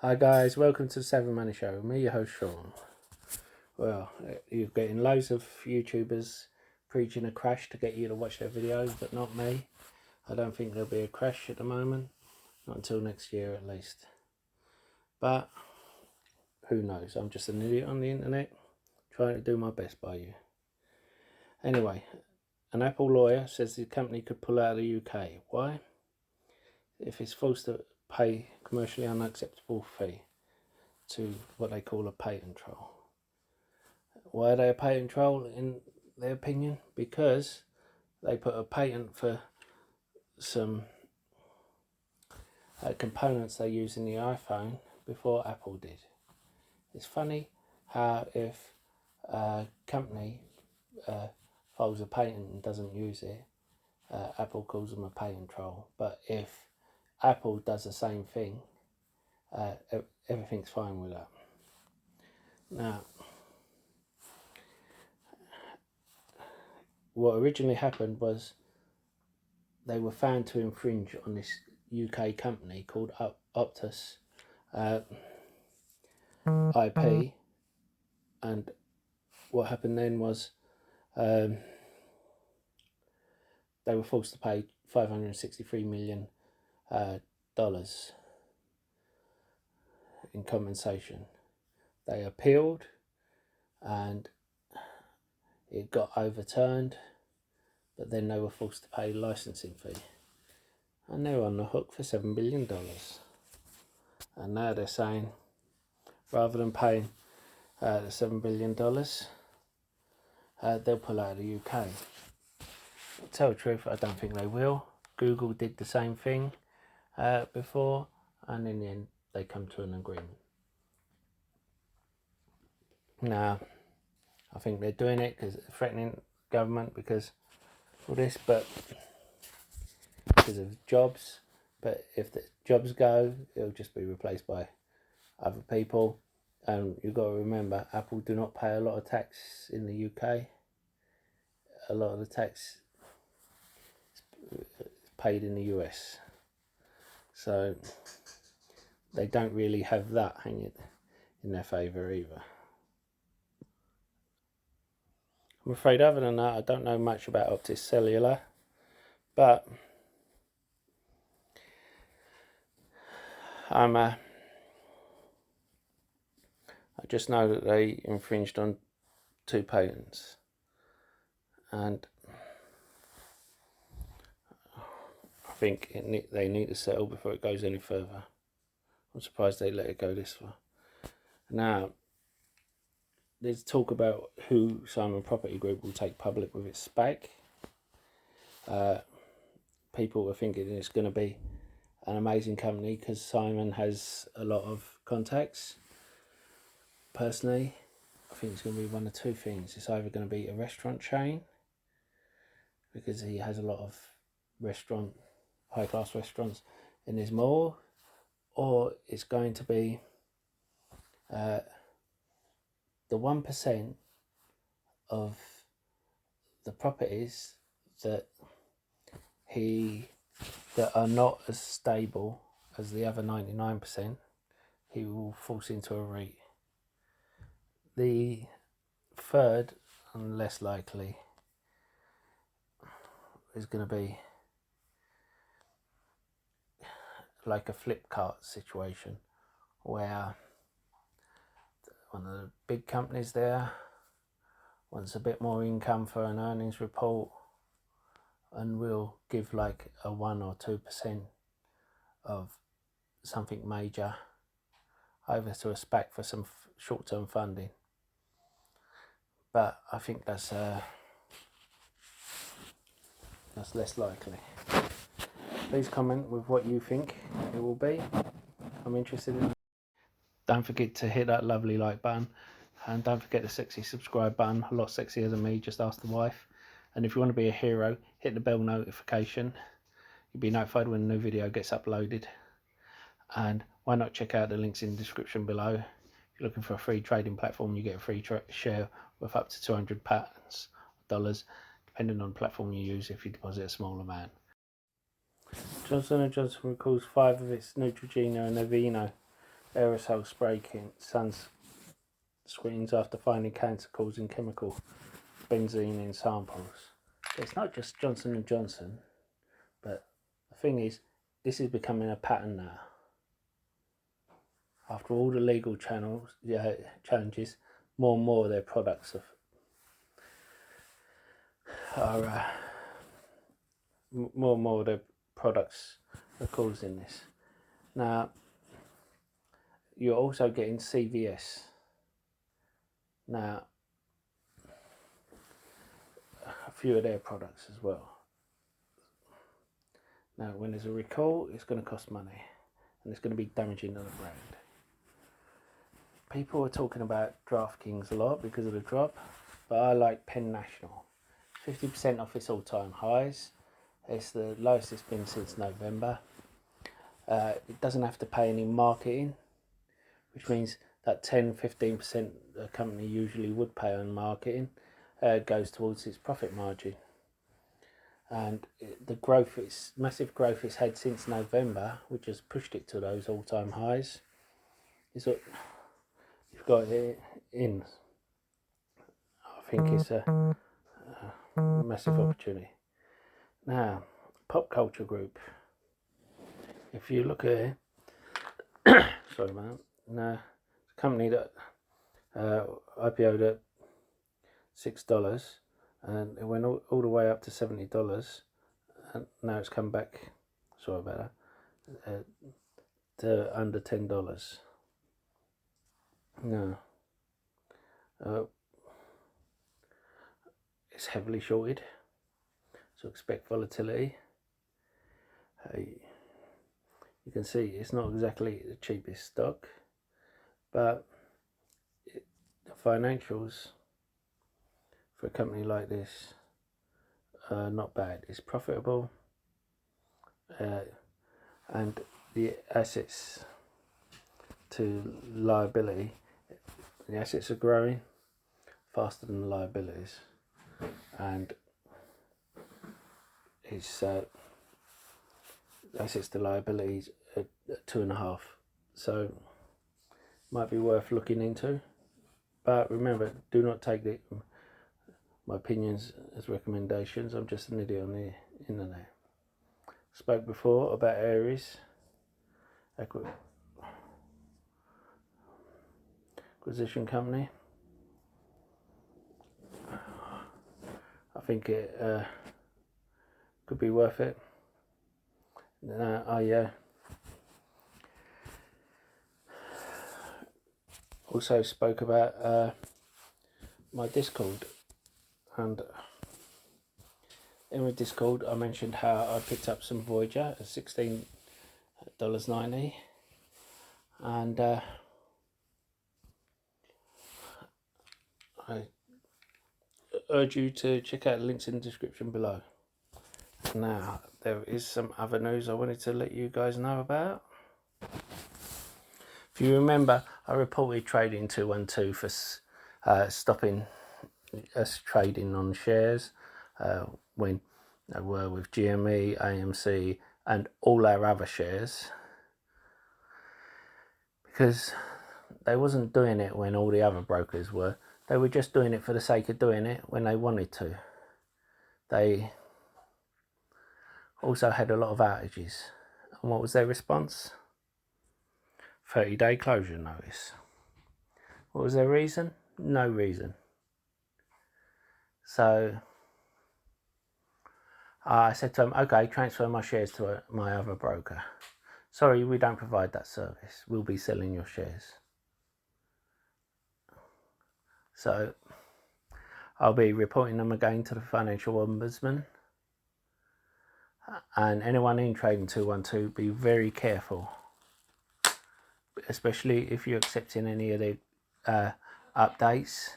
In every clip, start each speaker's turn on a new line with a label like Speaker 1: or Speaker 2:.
Speaker 1: Hi guys, welcome to the SavvyMoneyShow. Me, your host Sean. Well, you're getting loads of YouTubers preaching a crash to get you to watch their videos, but not me. I don't think there'll be a crash at the moment, not until next year at least. But who knows? I'm just an idiot on the internet, trying to do my best by you. Anyway, an Apple lawyer says the company could pull out of the UK. Why? If it's forced to pay commercially unacceptable fee to what they call a patent troll. Why are they a patent troll in their opinion? Because they put a patent for some components they use in the iPhone before Apple did. It's funny how if a company files a patent and doesn't use it, Apple calls them a patent troll. But if Apple does the same thing, everything's fine with that. Now, what originally happened was they were found to infringe on this UK company called Optus IP, and what happened then was they were forced to pay $563 million in compensation. They appealed and it got overturned, but then they were forced to pay a licensing fee, and they were on the hook for $7 billion. And now they're saying, rather than paying the $7 billion, they'll pull out of the UK. To tell the truth, I don't think they will. Google did the same thing before, and in the end they come to an agreement. Now, I think they're doing it because they're threatening government because all this, but because of jobs. But if the jobs go, it'll just be replaced by other people. And you've got to remember, Apple do not pay a lot of tax in the UK. A lot of the tax is paid in the US. So they don't really have that hanging in their favour either. I'm afraid other than that, I don't know much about Optus Cellular, but I just know that they infringed on 2 patents, and I think they need to settle before it goes any further. I'm surprised they let it go this far. Now, there's talk about who Simon Property Group will take public with its SPAC. People are thinking it's going to be an amazing company because Simon has a lot of contacts. Personally, I think it's going to be one of 2 things. It's either going to be a restaurant chain, because he has a lot of high-class restaurants in his mall, or it's going to be the 1% of the properties that are not as stable as the other 99%, he will force into a REIT. The third, and less likely, is going to be like a Flipkart situation, where one of the big companies there wants a bit more income for an earnings report and will give like a 1 or 2% of something major over to a SPAC for some short-term funding. But I think that's less likely. Please comment with what you think it will be. I'm interested in it. Don't forget to hit that lovely like button, and don't forget the sexy subscribe button. A lot sexier than me, just ask the wife. And if you want to be a hero, hit the bell notification. You'll be notified when a new video gets uploaded. And why not check out the links in the description below. If you're looking for a free trading platform, you get a free share worth up to $200, depending on the platform you use if you deposit a small amount. Johnson & Johnson recalls 5 of its Neutrogena and Aveeno aerosol spraying sunscreens after finding cancer-causing chemical benzene in samples. It's not just Johnson & Johnson, but the thing is, this is becoming a pattern now. After all the legal challenges, more and more of their products more and more of their products are causing this. Now, you're also getting CVS. Now, a few of their products as well. Now, when there's a recall, it's going to cost money, and it's going to be damaging to the brand. People are talking about DraftKings a lot because of the drop, but I like Penn National. 50% off its all-time highs. It's the lowest it's been since November. It doesn't have to pay any marketing, which means that 10-15% the company usually would pay on marketing goes towards its profit margin. And the growth, massive growth it's had since November, which has pushed it to those all-time highs, is what you've got it in. I think it's a massive opportunity. Now, Pop Culture Group. If you look at it, sorry man, no, it's a company that IPO'd at $6 and it went all the way up to $70, and now it's come back, sorry about that, to under $10. Now, it's heavily shorted, so expect volatility. You can see it's not exactly the cheapest stock, but the financials for a company like this are not bad. It's profitable, and the assets to liability, the assets are growing faster than the liabilities, and it's assets to liabilities at 2.5, so might be worth looking into. But remember, do not take my opinions as recommendations. I'm just an idiot on the internet. Spoke before about Aries acquisition company. I think it could be worth it. I also spoke about my Discord, and in my Discord I mentioned how I picked up some Voyager at $16.90, and I urge you to check out the links in the description below. Now, there is some other news I wanted to let you guys know about. If you remember, I reported trading 212 for stopping us trading on shares when they were with GME, AMC and all our other shares, because they wasn't doing it when all the other brokers were. They were just doing it for the sake of doing it when they wanted to. They also had a lot of outages. And what was their response? 30-day closure notice. What was their reason? No reason. So I said to them, okay, transfer my shares to my other broker. Sorry, we don't provide that service. We'll be selling your shares. So I'll be reporting them again to the Financial Ombudsman. And anyone in trading 212, be very careful, especially if you're accepting any of the updates,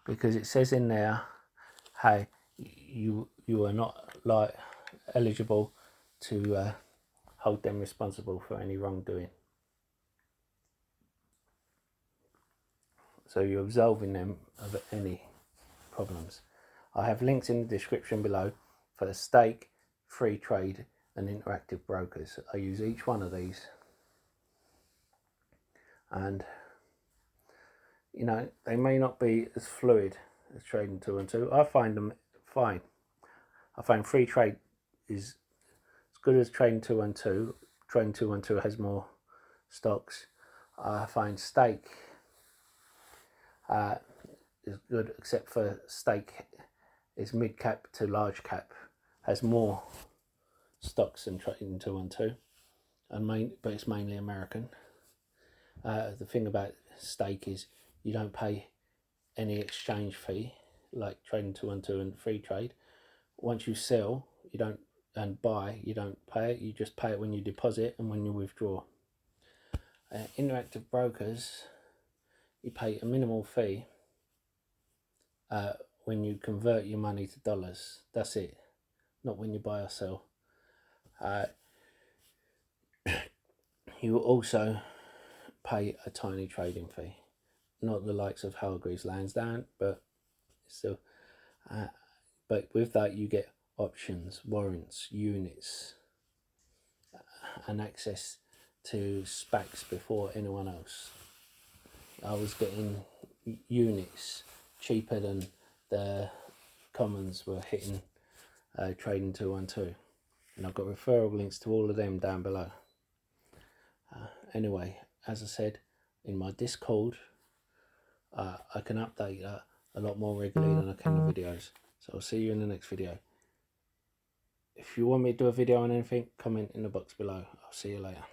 Speaker 1: because it says in there, hey, you are not eligible to hold them responsible for any wrongdoing. So you're absolving them of any problems. I have links in the description below for the Stake, Freetrade and Interactive Brokers. I use each one of these. and you know, they may not be as fluid as trading 212. I find them fine. I find Freetrade is as good as trading 212. Trading 212 has more stocks. I find stake is good, except for stake is mid cap to large cap, has more stocks than trading 212, but it's mainly American. The thing about stake is you don't pay any exchange fee like trading 212 and Freetrade. Once you sell, you don't, and buy, you don't pay it. You just pay it when you deposit and when you withdraw. Interactive brokers, you pay a minimal fee when you convert your money to dollars. That's it. Not when you buy or sell. You will also pay a tiny trading fee. Not the likes of Hargreaves Lansdown, but still. But with that you get options, warrants, units, and access to SPACs before anyone else. I was getting units cheaper than the commons were hitting trading 212, and I've got referral links to all of them down below. Anyway, as I said, in my Discord, I can update a lot more regularly than I can the videos. So I'll see you in the next video. If you want me to do a video on anything, comment in the box below. I'll see you later.